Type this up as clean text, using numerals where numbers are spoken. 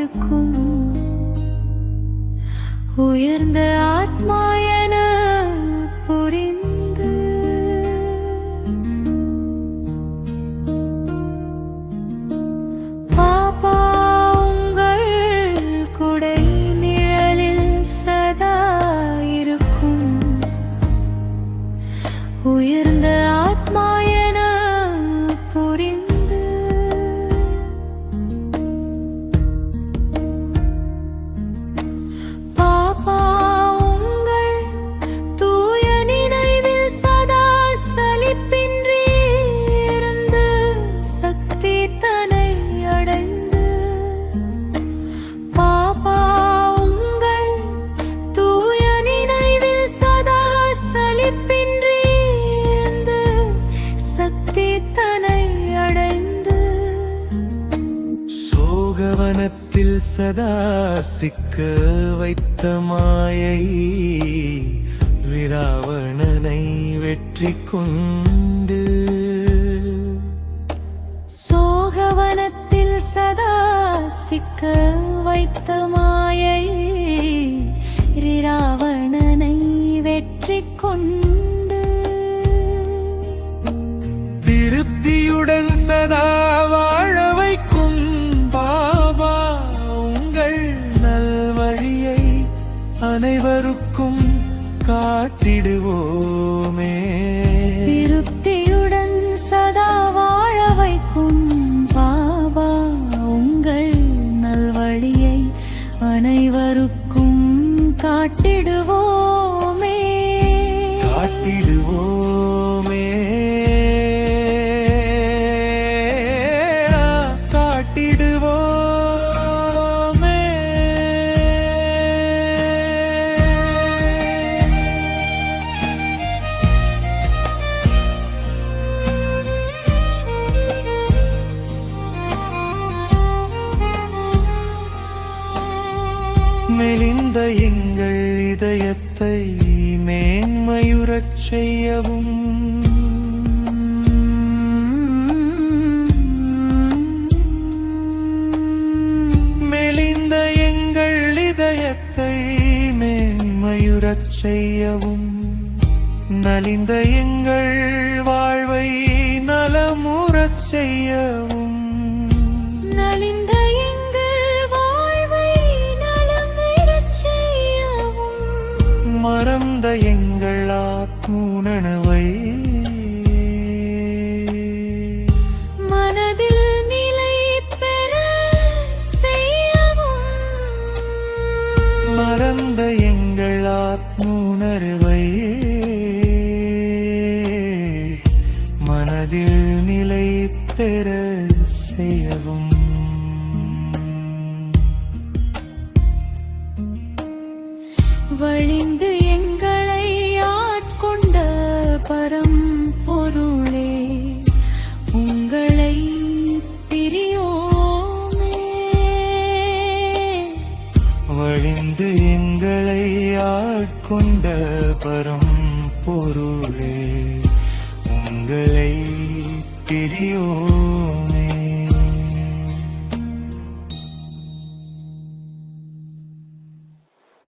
இருக்கும் உயர்ந்த ஆத்மா என புரிந்து பாபா உங்கள் குடை நிழலில் சதா இருக்கும் உயர்ந்த ஆத்மா என புரிந்து பாபா உங்கள் தூய நினைவில் சதா சலிப்பின்றி இருந்து சக்தி தனை அடைந்து பாபா உங்கள் தூய நினைவில் சதா சலிப்பின்றி இருந்து சக்தி தனை அடைந்து சோகவனத்தில் சதா சிக்க வைத்த மாயை விராவணனை வெற்றி கொண்டு சோகவனத்தில் சதா சிக்க வைத்த மாயை ராவணனை வெற்றி கொண்டு திருப்தியுடன் சதா வாழ வைக்கும் பாபா உங்கள் நல்வழியை அனைவருக்கும் காட்டிடுவோமே திருப்தியுடன் சதா வாழ வைக்கும் பாபா உங்கள் நல்வழியை அனைவருக்கும் காட்டிடுவோமே காட்டிடுவோமே காட்டிடுவோமே மெலிந்த எங்கள் இதயத்தை மேன்மையுறச் செய்யவும் மெலிந்த எங்கள் இதயத்தை மேன்மையுறச் செய்யவும் நலிந்த எங்கள் வாழ்வை நலமுறச் செய்யவும் நலிந்த எங்கள் வாழ்வை நலமுறச் செய்யவும் மறந்த எங்கள் ஆத்மூணவை மனதில் நிலை பெற செய்யவும் மறந்த எங்கள் ஆத்மூணர்வை மனதில் நிலை பெற செய்யவும் வழிந்து எங்களை ஆட்கொண்ட பரம் பொருளே உங்களை பிரியோமே வழிந்து எங்களை ஆட்கொண்ட பரம் பொருளே உங்களை பிரியோமே